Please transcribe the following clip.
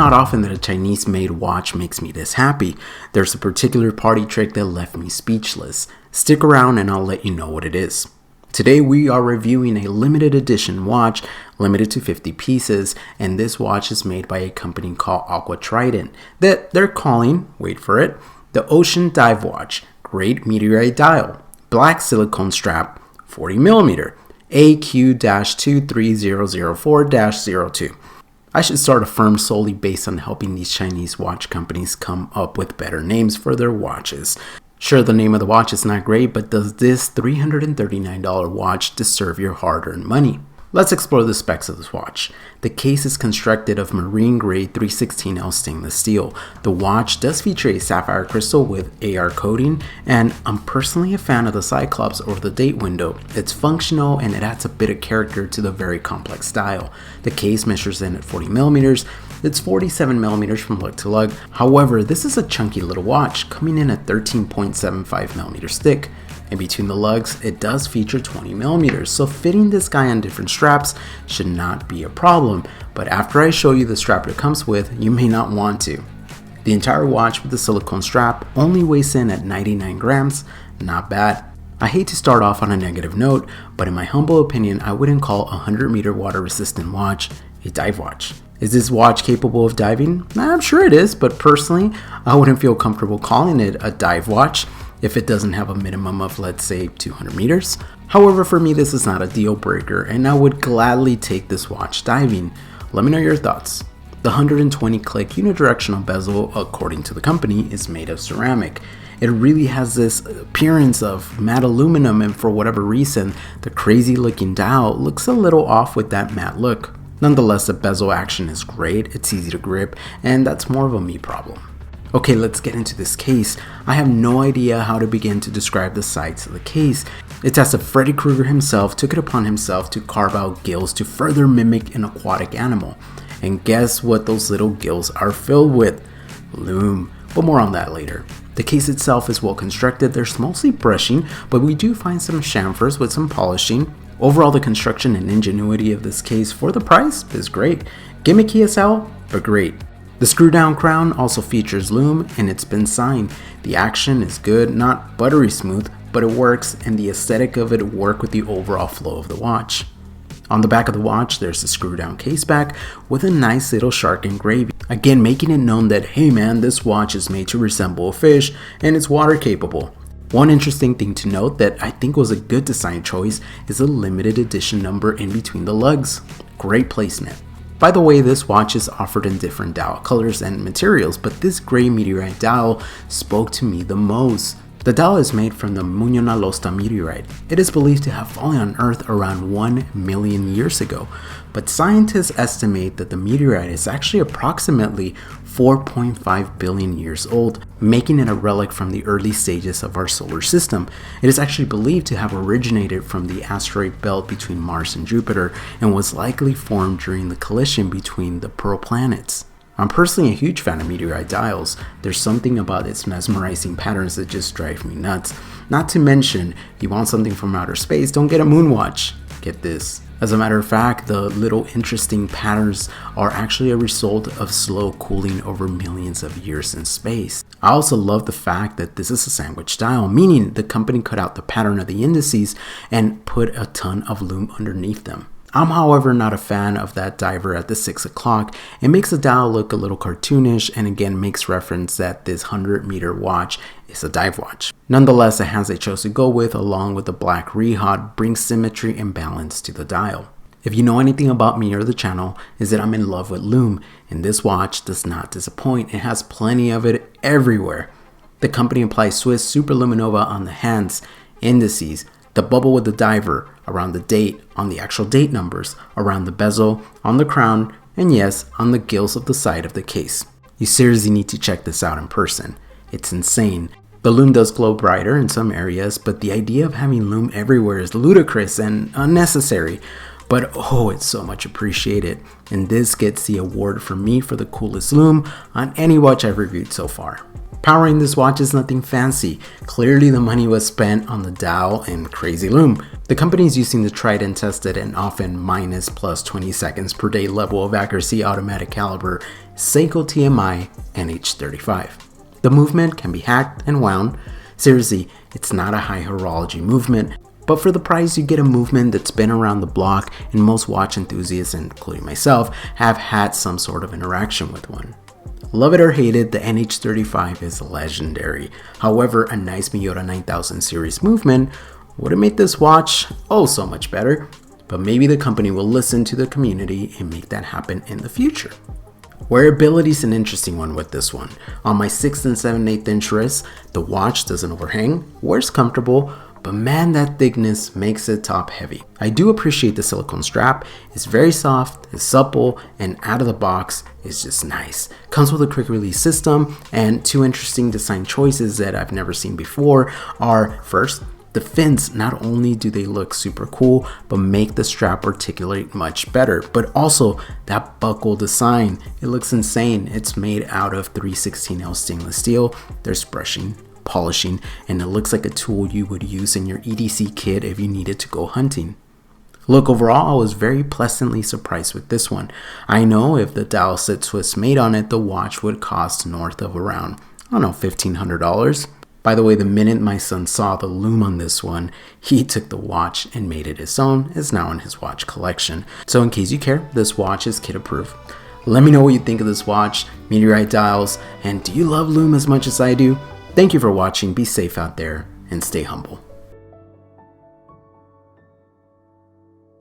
not often that a Chinese made watch makes me this happy. There's a particular party trick that left me speechless. Stick around and I'll let you know what it is. Today we are reviewing a limited edition watch, limited to 50 pieces, and this watch is made by a company called Aqua Trident that they're calling, wait for it, the Ocean Dive Watch. Great Meteorite dial, black silicone strap, 40mm, AQ-23004-02. I should start a firm solely based on helping these Chinese watch companies come up with better names for their watches. Sure, the name of the watch is not great, but does this $339 watch deserve your hard-earned money? Let's explore the specs of this watch. The case is constructed of marine grade 316L stainless steel. The watch does feature a sapphire crystal with AR coating, and I'm personally a fan of the Cyclops over the date window. It's functional and it adds a bit of character to the very complex style. The case measures in at 40mm. It's 47mm from lug to lug. However, this is a chunky little watch, coming in at 13.75mm thick. In between the lugs, it does feature 20mm, so fitting this guy on different straps should not be a problem. But after I show you the strap it comes with, you may not want to. The entire watch with the silicone strap only weighs in at 99 grams, not bad. I hate to start off on a negative note, but in my humble opinion, I wouldn't call a 100-meter water resistant watch a dive watch. Is this watch capable of diving? I'm sure it is, but personally, I wouldn't feel comfortable calling it a dive watch if it doesn't have a minimum of, let's say, 200 meters. However, for me, this is not a deal breaker, and I would gladly take this watch diving. Let me know your thoughts. The 120 click unidirectional bezel, according to the company, is made of ceramic. It really has this appearance of matte aluminum, and for whatever reason, the crazy looking dial looks a little off with that matte look. Nonetheless, the bezel action is great, it's easy to grip, and that's more of a me problem. Okay, let's get into this case. I have no idea how to begin to describe the sides of the case. It's as if Freddy Krueger himself took it upon himself to carve out gills to further mimic an aquatic animal. And guess what those little gills are filled with? Lume, but more on that later. The case itself is well constructed, there's mostly brushing, but we do find some chamfers with some polishing. Overall, the construction and ingenuity of this case for the price is great. Gimmicky as hell, but great. The screw down crown also features lume and it's been signed. The action is good, not buttery smooth, but it works and the aesthetic of it work with the overall flow of the watch. On the back of the watch, there's a screw down case back with a nice little shark engraving. Again, making it known that, hey man, this watch is made to resemble a fish and it's water capable. One interesting thing to note that I think was a good design choice is a limited edition number in between the lugs. Great placement. By the way, this watch is offered in different dial colors and materials, but this gray meteorite dial spoke to me the most. The dial is made from the Muñoz Losta meteorite. It is believed to have fallen on Earth around 1 million years ago, but scientists estimate that the meteorite is actually approximately 4.5 billion years old, making it a relic from the early stages of our solar system. It is actually believed to have originated from the asteroid belt between Mars and Jupiter and was likely formed during the collision between the pearl planets. I'm personally a huge fan of meteorite dials. There's something about its mesmerizing patterns that just drive me nuts. Not to mention, you want something from outer space, don't get a moon watch. Get this. As a matter of fact, the little interesting patterns are actually a result of slow cooling over millions of years in space. I also love the fact that this is a sandwich dial, meaning the company cut out the pattern of the indices and put a ton of lume underneath them. I'm, however, not a fan of that diver at the 6 o'clock. It makes the dial look a little cartoonish and again makes reference that this 100-meter watch is a dive watch. Nonetheless, the hands they chose to go with, along with the black rehod, brings symmetry and balance to the dial. If you know anything about me or the channel, is that I'm in love with lume, and this watch does not disappoint. It has plenty of it everywhere. The company applies Swiss Super Luminova on the hands, indices, the bubble with the diver, around the date, on the actual date numbers, around the bezel, on the crown, and yes, on the gills of the side of the case. You seriously need to check this out in person. It's insane. The lume does glow brighter in some areas, but the idea of having lume everywhere is ludicrous and unnecessary. But oh, it's so much appreciated. And this gets the award from me for the coolest lume on any watch I've reviewed so far. Powering this watch is nothing fancy. Clearly the money was spent on the dial and crazy lume. The company is using the Trident tested and often minus plus 20 seconds per day level of accuracy automatic caliber Seiko TMI NH35. The movement can be hacked and wound. Seriously, it's not a high horology movement, but for the price you get a movement that's been around the block, and most watch enthusiasts, including myself, have had some sort of interaction with one. Love it or hate it, the NH35 is legendary. However, a nice Miura 9000 series movement would have made this watch oh so much better, but maybe the company will listen to the community and make that happen in the future. Wearability is an interesting one with this one. On my 6 and 7/8 inch wrist, the watch doesn't overhang, wears comfortable, but man, that thickness makes it top heavy. I do appreciate the silicone strap. It's very soft, it's supple, and out of the box is just nice. Comes with a quick release system, and two interesting design choices that I've never seen before are, first, the fins. Not only do they look super cool, but make the strap articulate much better, but also that buckle design. It looks insane. It's made out of 316L stainless steel. There's brushing, polishing, and it looks like a tool you would use in your EDC kit if you needed to go hunting. Look, overall, I was very pleasantly surprised with this one. I know if the dial set twist made on it, the watch would cost north of around, I don't know, $1,500. By the way, the minute my son saw the lume on this one, he took the watch and made it his own. It's now in his watch collection. So in case you care, this watch is kid approved. Let me know what you think of this watch, Meteorite dials, and do you love lume as much as I do? Thank you for watching, be safe out there, and stay humble.